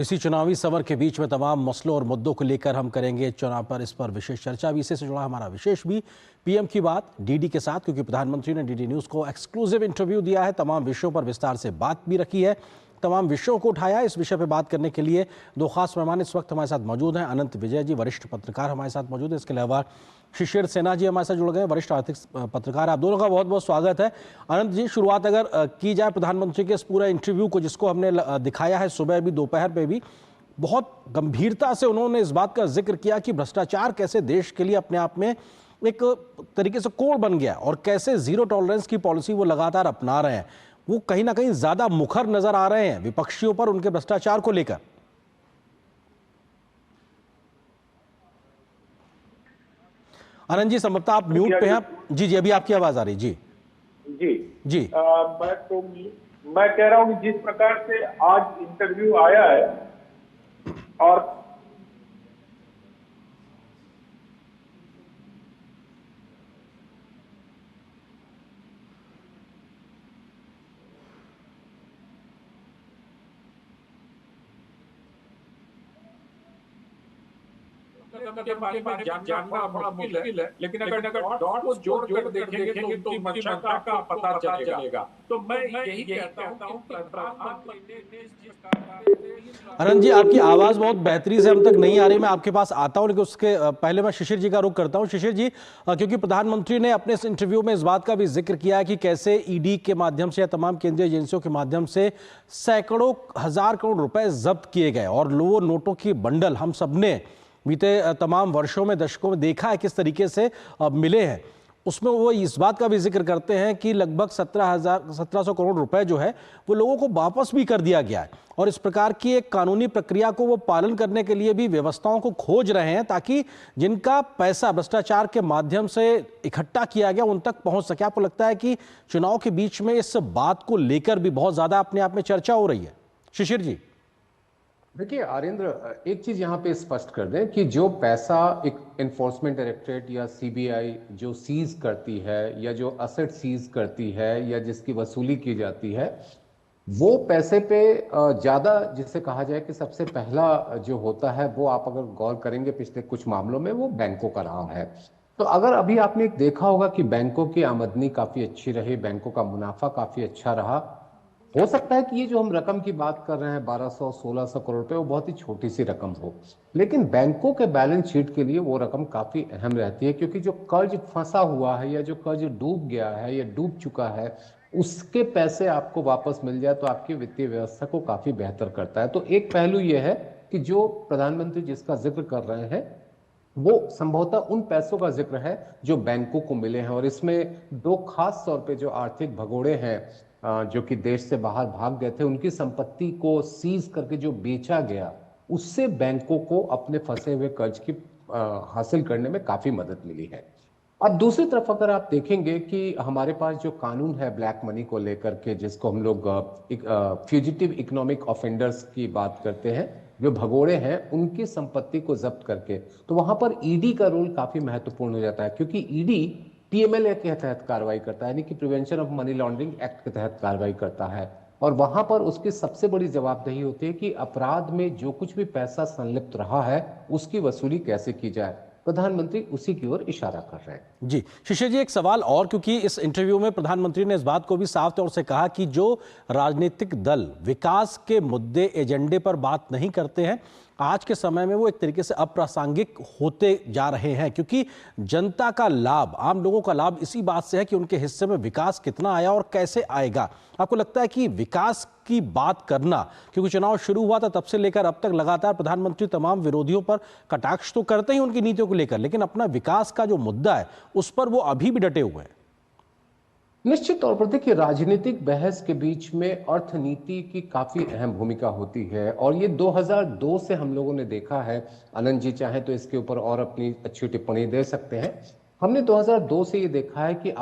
इसी चुनावी समर के बीच में तमाम मसलों और मुद्दों को लेकर हम करेंगे चुनाव पर इस पर विशेष चर्चा। भी इससे जुड़ा हमारा विशेष भी पीएम की बात डीडी के साथ, क्योंकि प्रधानमंत्री ने डीडी न्यूज़ को एक्सक्लूसिव इंटरव्यू दिया है। तमाम विषयों पर विस्तार से बात भी रखी है, तमाम विषयों को उठाया। इस विषय पर बात करने के लिए दो खास मेहमान इस वक्त हमारे साथ मौजूद हैं। अनंत विजय जी, वरिष्ठ पत्रकार, हमारे साथ मौजूद है। इसके अलावा शिशिर सेना जी हमारे साथ जुड़ गए, वरिष्ठ आर्थिक पत्रकार। आप दोनों का बहुत बहुत स्वागत है। अनंत जी, शुरुआत अगर की जाए प्रधानमंत्री के इस पूरे इंटरव्यू को, जिसको हमने दिखाया है सुबह भी दोपहर पे भी, बहुत गंभीरता से उन्होंने इस बात का जिक्र किया कि भ्रष्टाचार कैसे देश के लिए अपने आप में एक तरीके से कोड बन गया और कैसे जीरो टॉलरेंस की पॉलिसी वो लगातार अपना रहे हैं। वो कहीं ना कहीं ज्यादा मुखर नजर आ रहे हैं विपक्षियों पर उनके भ्रष्टाचार को लेकर। आनंद जी, संभवतः आप म्यूट पे हैं। जी जी, अभी आपकी आवाज आ रही। जी जी जी। मैं कह रहा हूं कि जिस प्रकार से आज इंटरव्यू आया है और के बारे में जानना बड़ा मुश्किल है, लेकिन अगर डॉट को जोड़ कर देखेंगे तो मंशा का पता चलेगा। तो मैं यही कहता हूं कि अनंत जी, आपकी आवाज बहुत बेहतरी से हम तक नहीं आ रही। मैं आपके पास आता हूं, लेकिन उसके पहले मैं शिशिर जी का रुख करता हूं। शिशिर जी, क्योंकि प्रधानमंत्री ने अपने इस इंटरव्यू में इस बात का भी जिक्र किया है कि कैसे ईडी के माध्यम से या तमाम केंद्रीय एजेंसियों के माध्यम से सैकड़ों हजार करोड़ रुपए जब्त किए गए और वो नोटों की बंडल हम सबने बीते तमाम वर्षों में, दशकों में देखा है किस तरीके से मिले हैं। उसमें वो इस बात का भी जिक्र करते हैं कि लगभग 1700 करोड़ रुपए जो है वो लोगों को वापस भी कर दिया गया है और इस प्रकार की एक कानूनी प्रक्रिया को वो पालन करने के लिए भी व्यवस्थाओं को खोज रहे हैं, ताकि जिनका पैसा भ्रष्टाचार के माध्यम से इकट्ठा किया गया उन तक पहुंच सके। आपको लगता है कि चुनाव के बीच में इस बात को लेकर भी बहुत ज्यादा अपने आप में चर्चा हो रही है? शिशिर जी। देखिए आर्येंद्र, एक चीज यहाँ पे स्पष्ट कर दें कि जो पैसा एक एनफोर्समेंट डायरेक्टरेट या सीबीआई जो सीज करती है या जो असेट सीज करती है या जिसकी वसूली की जाती है, वो पैसे पे ज्यादा जिसे कहा जाए कि सबसे पहला जो होता है वो, आप अगर गौर करेंगे पिछले कुछ मामलों में, वो बैंकों का रहा है। तो अगर अभी आपने देखा होगा कि बैंकों की आमदनी काफी अच्छी रही, बैंकों का मुनाफा काफी अच्छा रहा, हो सकता है कि ये जो हम रकम की बात कर रहे हैं 1200-1600 करोड़ रुपए, वो बहुत ही छोटी सी रकम हो, लेकिन बैंकों के बैलेंस शीट के लिए वो रकम काफी अहम रहती है, क्योंकि जो कर्ज फंसा हुआ है या जो कर्ज डूब गया है या डूब चुका है, उसके पैसे आपको वापस मिल जाए तो आपकी वित्तीय व्यवस्था को काफी बेहतर करता है। तो एक पहलू ये है कि जो प्रधानमंत्री जिसका जिक्र कर रहे हैं वो संभवतः उन पैसों का जिक्र है जो बैंकों को मिले हैं। और इसमें दो खास तौर पे जो आर्थिक भगोड़े हैं जो कि देश से बाहर भाग गए थे, उनकी संपत्ति को सीज करके जो बेचा गया, उससे बैंकों को अपने फंसे हुए कर्ज की हासिल करने में काफी मदद मिली है। अब दूसरी तरफ अगर आप देखेंगे कि हमारे पास जो कानून है ब्लैक मनी को लेकर के, जिसको हम लोग फ्यूजिटिव इकोनॉमिक ऑफेंडर्स की बात करते हैं, जो भगोड़े हैं उनकी संपत्ति को जब्त करके, तो वहां पर ईडी का रोल काफी महत्वपूर्ण हो जाता है, क्योंकि ईडी पीएमएलए के तहत कार्रवाई करता है, यानी कि prevention of money laundering act के तहत कार्रवाई करता है। और वहां पर उसकी सबसे बड़ी जवाबदेही होती है कि अपराध में जो कुछ भी पैसा संलिप्त रहा है उसकी वसूली कैसे की जाए। प्रधानमंत्री उसी की ओर इशारा कर रहे हैं। जी शिशिर जी, एक सवाल और, क्योंकि इस इंटरव्यू में प्रधानमंत्री ने इस बात को भी साफ तौर से कहा कि जो राजनीतिक दल विकास के मुद्दे एजेंडे पर बात नहीं करते हैं, आज के समय में वो एक तरीके से अप्रासंगिक होते जा रहे हैं, क्योंकि जनता का लाभ, आम लोगों का लाभ इसी बात से है कि उनके हिस्से में विकास कितना आया और कैसे आएगा। आपको लगता है कि विकास की बात करना, क्योंकि चुनाव शुरू हुआ था तब से लेकर अब तक लगातार प्रधानमंत्री तमाम विरोधियों पर कटाक्ष तो करते ही उनकी नीतियों को लेकर, लेकिन अपना विकास का जो मुद्दा है उस पर वो अभी भी डटे हुए हैं? निश्चित तौर पर देखिए, राजनीतिक बहस के बीच में अर्थनीति की काफी अहम भूमिका होती है और ये 2002 से हम लोगों ने देखा है। आनंद जी चाहे तो इसके ऊपर और अपनी अच्छी टिप्पणी दे सकते हैं। हमने 2002 से ये देखा है कि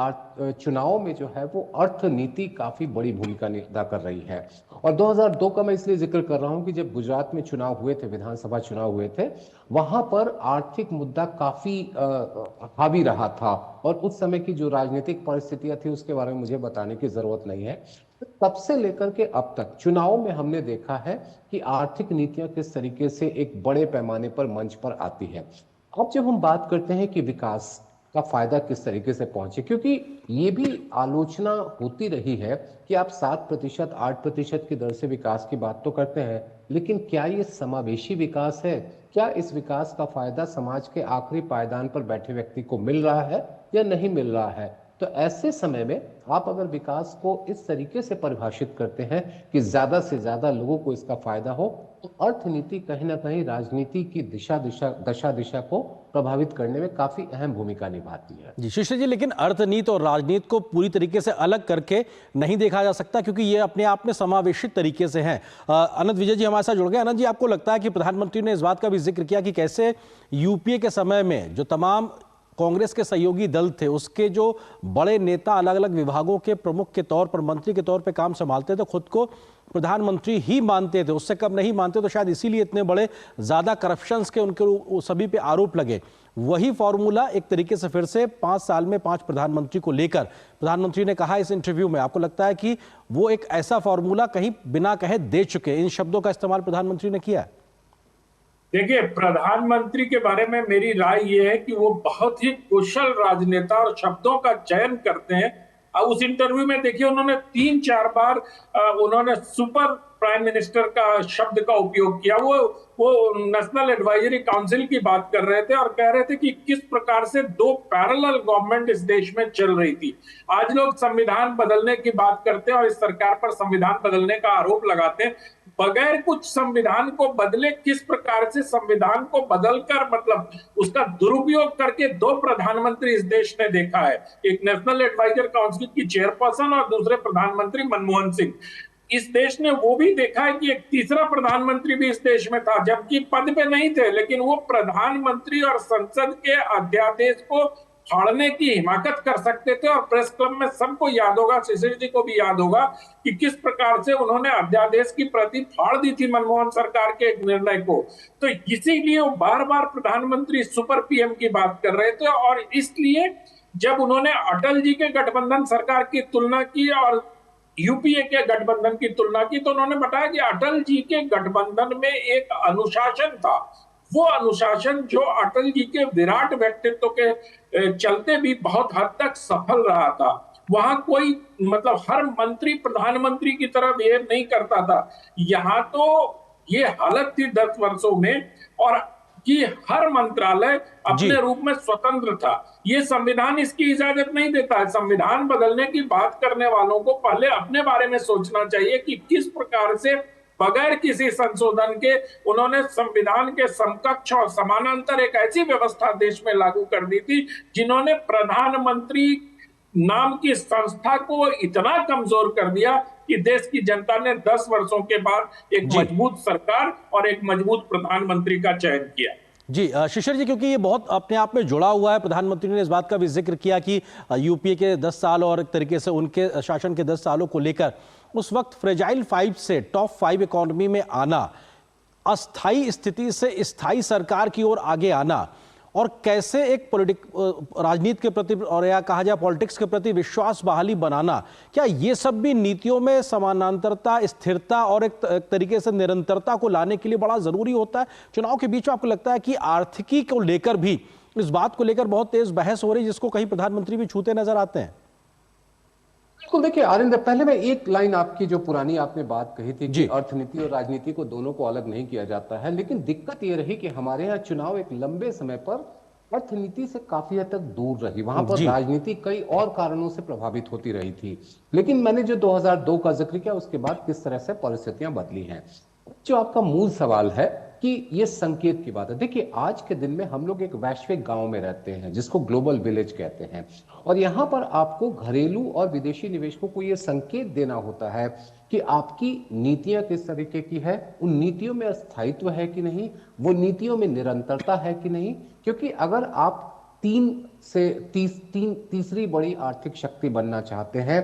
चुनाव में जो है वो अर्थनीति काफी बड़ी भूमिका अदा कर रही है। और 2002 का मैं इसलिए जिक्र कर रहा हूं कि जब गुजरात में चुनाव हुए थे, विधानसभा चुनाव हुए थे, वहां पर आर्थिक मुद्दा काफी हावी रहा था। और उस समय की जो राजनीतिक परिस्थितियां थी उसके बारे में मुझे बताने की जरूरत नहीं है। तब से लेकर के अब तक चुनाव में हमने देखा है कि आर्थिक नीतियां किस तरीके से एक बड़े पैमाने पर मंच पर आती है। अब जब हम बात करते हैं कि विकास का फायदा किस तरीके से पहुंचे, क्योंकि ये भी आलोचना होती रही है कि आप 7%, 8% की दर से विकास की बात तो करते हैं, लेकिन क्या ये समावेशी विकास है? क्या इस विकास का फायदा समाज के आखिरी पायदान पर बैठे व्यक्ति को मिल रहा है या नहीं मिल रहा है? तो ऐसे समय में आप अगर विकास को इस तरीके से परिभाषित करते हैं कि ज्यादा से ज्यादा लोगों को इसका फायदा हो, तो अर्थनीति कहीं ना कहीं राजनीति की दशा दिशा को प्रभावित करने में काफी अहम भूमिका निभाती है। जी शिशिर जी, लेकिन अर्थनीति और राजनीति को पूरी तरीके से अलग करके नहीं देखा जा सकता, क्योंकि ये अपने आप में समावेशित तरीके से हैं। अनंत विजय जी हमारे साथ जुड़ गए। अनंत जी, आपको लगता है कि प्रधानमंत्री ने इस बात का भी जिक्र किया कि कैसे यूपीए के समय में जो तमाम कांग्रेस के सहयोगी दल थे, उसके जो बड़े नेता अलग अलग विभागों के प्रमुख के तौर पर, मंत्री के तौर पर काम संभालते थे, खुद को प्रधानमंत्री ही मानते थे, उससे कम नहीं मानते, तो शायद इसीलिए इतने बड़े ज्यादा करप्शंस के उनके सभी पे आरोप लगे। वही फॉर्मूला एक तरीके से फिर से 5 साल में 5 प्रधानमंत्री को लेकर प्रधानमंत्री ने कहा इस इंटरव्यू में। आपको लगता है कि वो एक ऐसा फॉर्मूला कहीं बिना कहे दे चुके, इन शब्दों का इस्तेमाल प्रधानमंत्री ने किया है? देखिए, प्रधानमंत्री के बारे में मेरी राय यह है कि वो बहुत ही कुशल राजनेता और शब्दों का चयन करते हैं। उस इंटरव्यू में देखिए, उन्होंने 3-4 बार उन्होंने सुपर प्राइम मिनिस्टर का शब्द का उपयोग किया। वो नेशनल एडवाइजरी काउंसिल की बात कर रहे थे और कह रहे थे कि किस प्रकार से 2 पैरेलल गवर्नमेंट इस देश में चल रही थी। आज लोग संविधान बदलने की बात करते हैं और इस सरकार पर संविधान बदलने का आरोप लगाते हैं। बगैर कुछ संविधान को बदले किस प्रकार से संविधान को बदलकर, मतलब उसका दुरुपयोग करके 2 प्रधानमंत्री इस देश ने देखा है, एक नेशनल एडवाइजर काउंसिल की चेयरपर्सन और दूसरे प्रधानमंत्री मनमोहन सिंह। इस देश ने वो भी देखा है कि एक तीसरा प्रधानमंत्री भी इस देश में था, जबकि पद पे नहीं थे, लेकिन वो प्रधानमंत्री और संसद के अध्यादेश को फाड़ने की हिमाकत कर सकते थे। और प्रेस क्लब में सबको याद होगा, शिशिर जी को भी याद होगा, कि किस प्रकार से उन्होंने अध्यादेश की प्रति फाड़ दी थी मनमोहन सरकार के एक निर्णय को। तो इसीलिए वो बार बार प्रधानमंत्री सुपर पीएम की बात कर रहे थे। और इसलिए जब उन्होंने अटल जी के गठबंधन सरकार की तुलना की और यूपीए के गठबंधन की तुलना की, तो उन्होंने बताया कि अटल जी के गठबंधन में एक अनुशासन था। वो अनुशासन जो अटल जी के विराट व्यक्तित्व के चलते भी बहुत हद तक सफल रहा था। वहां कोई, मतलब हर मंत्री प्रधानमंत्री की तरह बिहेव नहीं करता था। यहाँ तो ये हालत थी 10 वर्षों में, और कि हर मंत्रालय अपने रूप में स्वतंत्र था। ये संविधान इसकी इजाजत नहीं देता है। संविधान बदलने की बात करने वालों को पहले अपने बारे में सोचना चाहिए कि किस प्रकार से बगैर किसी संशोधन के उन्होंने संविधान के समकक्ष और समानांतर एक ऐसी व्यवस्था देश में लागू कर दी थी, जिन्होंने प्रधानमंत्री नाम की संस्था को इतना कमजोर कर दिया कि देश की जनता ने 10 वर्षों के बाद एक मजबूत सरकार और एक मजबूत प्रधानमंत्री का चयन किया। जी शिशिर जी, क्योंकि ये बहुत अपने आप में जुड़ा हुआ है, प्रधानमंत्री ने इस बात का भी जिक्र किया कि यूपीए के 10 साल और एक तरीके से उनके शासन के 10 सालों को लेकर उस वक्त फ्रेजाइल 5 से टॉप 5 इकोनॉमी में आना, अस्थाई स्थिति से स्थायी सरकार की ओर आगे आना, और कैसे एक राजनीति के प्रति और या कहा जाए पॉलिटिक्स के प्रति विश्वास बहाली बनाना, क्या ये सब भी नीतियों में समानांतरता, स्थिरता और एक तरीके से निरंतरता को लाने के लिए बड़ा जरूरी होता है? चुनाव के बीच में आपको लगता है कि आर्थिकी को लेकर भी, इस बात को लेकर बहुत तेज बहस हो रही है, जिसको कहीं प्रधानमंत्री भी छूते नजर आते हैं? बिल्कुल, देखिए आरिंदर, पहले मैं एक लाइन आपकी जो पुरानी आपने बात कही थी कि अर्थनीति और राजनीति को दोनों को अलग नहीं किया जाता है, लेकिन दिक्कत ये रही कि हमारे यहाँ चुनाव एक लंबे समय पर अर्थनीति से काफी हद तक दूर रही। वहां पर राजनीति कई और कारणों से प्रभावित होती रही थी। लेकिन मैंने जो 2002 का जिक्र किया, उसके बाद किस तरह से परिस्थितियां बदली हैं। जो आपका मूल सवाल है कि ये संकेत की बात है, देखिए आज के दिन में हम लोग एक वैश्विक गांव में रहते हैं जिसको ग्लोबल विलेज कहते हैं, और यहाँ पर आपको घरेलू और विदेशी निवेशकों को ये संकेत देना होता है कि आपकी नीतियां किस तरीके की है, उन नीतियों में स्थायित्व है कि नहीं, वो नीतियों में निरंतरता है कि नहीं। क्योंकि अगर आप तीसरी बड़ी आर्थिक शक्ति बनना चाहते हैं,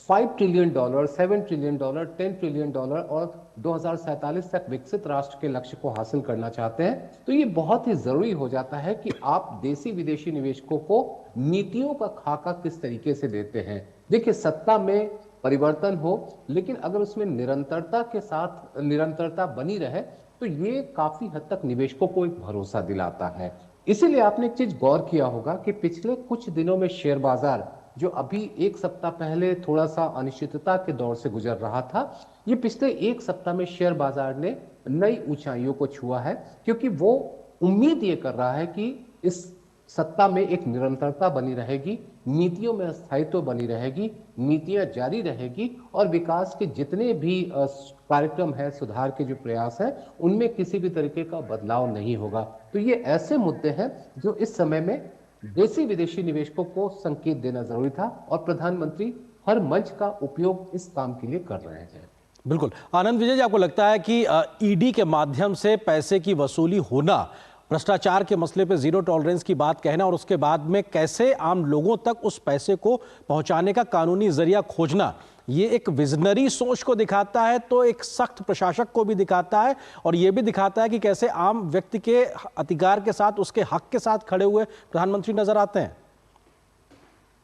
$5 ट्रिलियन, $7 ट्रिलियन, $10 ट्रिलियन और 2047 तक विकसित राष्ट्र के लक्ष्य को हासिल करना चाहते हैं, तो ये बहुत ही जरूरी हो जाता है कि आप देशी विदेशी निवेशकों को नीतियों का खाका किस तरीके से देते हैं। देखिए, सत्ता में परिवर्तन हो, लेकिन अगर उसमें निरंतरता बनी रहे तो ये काफी हद तक निवेशकों को एक भरोसा दिलाता है। इसीलिए आपने एक चीज गौर किया होगा कि पिछले कुछ दिनों में शेयर बाजार जो अभी एक सप्ताह पहले थोड़ा सा अनिश्चितता के दौर से गुजर रहा था, ये पिछले एक सप्ताह में शेयर बाजार ने नई ऊंचाइयों को छुआ है, क्योंकि वो उम्मीद ये कर रहा है कि इस सत्ता में एक निरंतरता बनी रहेगी, नीतियों में स्थायित्व बनी रहेगी, नीतियां जारी रहेगी और विकास के जितने भी कार्यक्रम है, सुधार के जो प्रयास हैं, उनमें किसी भी तरीके का बदलाव नहीं होगा। तो ये ऐसे मुद्दे हैं जो इस समय में देशी विदेशी निवेशकों को संकेत देना जरूरी था और प्रधानमंत्री हर मंच का उपयोग इस काम के लिए कर रहे हैं। बिल्कुल। आनंद विजय जी, आपको लगता है कि ईडी के माध्यम से पैसे की वसूली होना, भ्रष्टाचार के मसले पे जीरो टॉलरेंस की बात कहना और उसके बाद में कैसे आम लोगों तक उस पैसे को पहुंचाने का कानूनी जरिया खोजना, ये एक विजनरी सोच को दिखाता है, तो एक सख्त प्रशासक को भी दिखाता है और ये भी दिखाता है कि कैसे आम व्यक्ति के अधिकार के साथ, उसके हक के साथ खड़े हुए प्रधानमंत्री नजर आते हैं।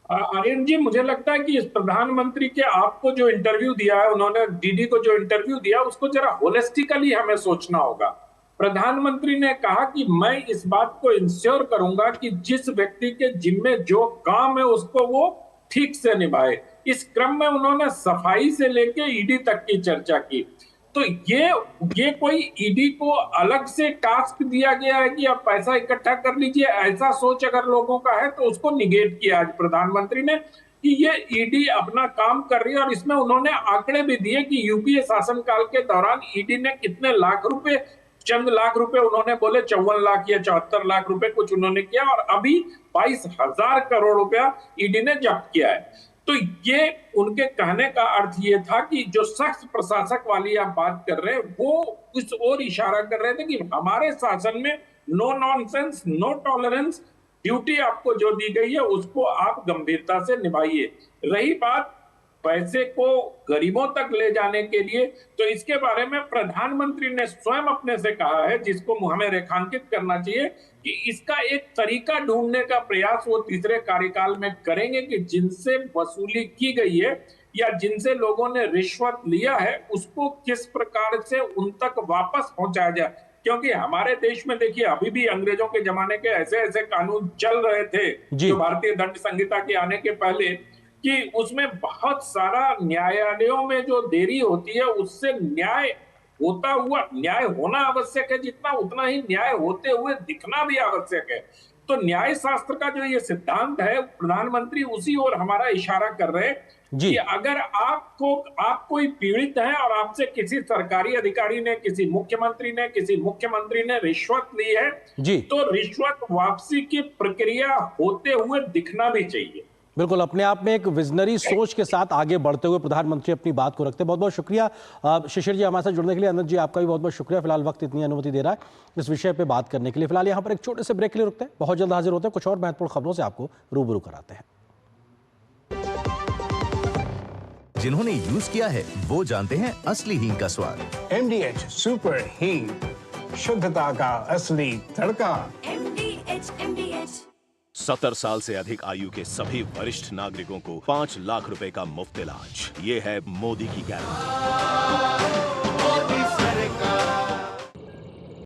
आर्यन जी, मुझे लगता है कि इस प्रधानमंत्री के आपको जो इंटरव्यू दिया है, उन्होंने डीडी को जो इंटरव्यू दिया, उसको जरा होलिस्टिकली हमें सोचना होगा। प्रधानमंत्री ने कहा कि मैं इस बात को इंश्योर करूंगा कि जिस व्यक्ति के जिम्मे जो काम है उसको वो ठीक से निभाए। इस क्रम में उन्होंने सफाई से लेके ईडी तक की चर्चा की। तो ये कोई ईडी को अलग से टास्क दिया गया है कि आप पैसा इकट्ठा कर लीजिए, ऐसा सोच अगर लोगों का है तो उसको निगेट किया आज प्रधानमंत्री ने कि ये ईडी अपना काम कर रही है। और इसमें उन्होंने आंकड़े भी दिए कि यूपीए शासनकाल के दौरान ईडी ने कितने लाख रुपए, चंद लाख रुपए उन्होंने बोले, 54 लाख या 74 लाख रुपए कुछ उन्होंने किया, और अभी 22,000 करोड़ रुपया ईडी ने जब्त किया है। तो ये उनके कहने का अर्थ ये था कि जो सख्त प्रशासक वाली आप बात कर रहे हैं, वो इस ओर इशारा कर रहे थे कि हमारे शासन में no nonsense, no tolerance, duty आपको जो दी गई है उसको आप गंभीरता से निभाइए। रही बात पैसे को गरीबों तक ले जाने के लिए, तो इसके बारे में प्रधानमंत्री ने स्वयं अपने से कहा है, जिसको हमें रेखांकित करना चाहिए, कि इसका एक तरीका ढूंढने का प्रयास वो तीसरे कार्यकाल में करेंगे कि जिनसे वसूली की गई है या जिनसे लोगों ने रिश्वत लिया है उसको किस प्रकार से उन तक वापस पहुंचाया जाए। क्योंकि हमारे देश में देखिए, अभी भी अंग्रेजों के जमाने के ऐसे ऐसे कानून चल रहे थे जो भारतीय दंड संहिता के आने के पहले, कि उसमें बहुत सारा न्यायालयों में जो देरी होती है उससे न्याय होता हुआ, न्याय होना आवश्यक है जितना, उतना ही न्याय होते हुए दिखना भी आवश्यक है। तो न्याय शास्त्र का जो ये सिद्धांत है, प्रधानमंत्री उसी ओर हमारा इशारा कर रहे हैं कि अगर आप कोई पीड़ित हैं और आपसे किसी सरकारी अधिकारी ने, किसी मुख्यमंत्री ने रिश्वत ली है, तो रिश्वत वापसी की प्रक्रिया होते हुए दिखना भी चाहिए। बिल्कुल, अपने आप में एक विजनरी सोच के साथ आगे बढ़ते हुए प्रधानमंत्री अपनी बात को रखते हैं। बहुत बहुत शुक्रिया शिशिर जी हमारे साथ जुड़ने के लिए। आनंद जी, आपका भी बहुत बहुत शुक्रिया, फिलहाल वक्त इतनी अनुमति दे रहा है इस विषय पे बात करने के लिए। फिलहाल यहाँ पर एक छोटे से ब्रेक के लिए रुकते हैं, बहुत जल्द हाजिर होते हैं, कुछ और महत्वपूर्ण खबरों से आपको रूबरू कराते हैं। जिन्होंने यूज किया है वो जानते हैं असली हींग का स्वाद। MDH सुपर हींग, शुद्धता का असली तड़का। MDH 70 साल से अधिक आयु के सभी वरिष्ठ नागरिकों को 5 लाख रुपए का मुफ्त इलाज। ये है मोदी की गारंटी।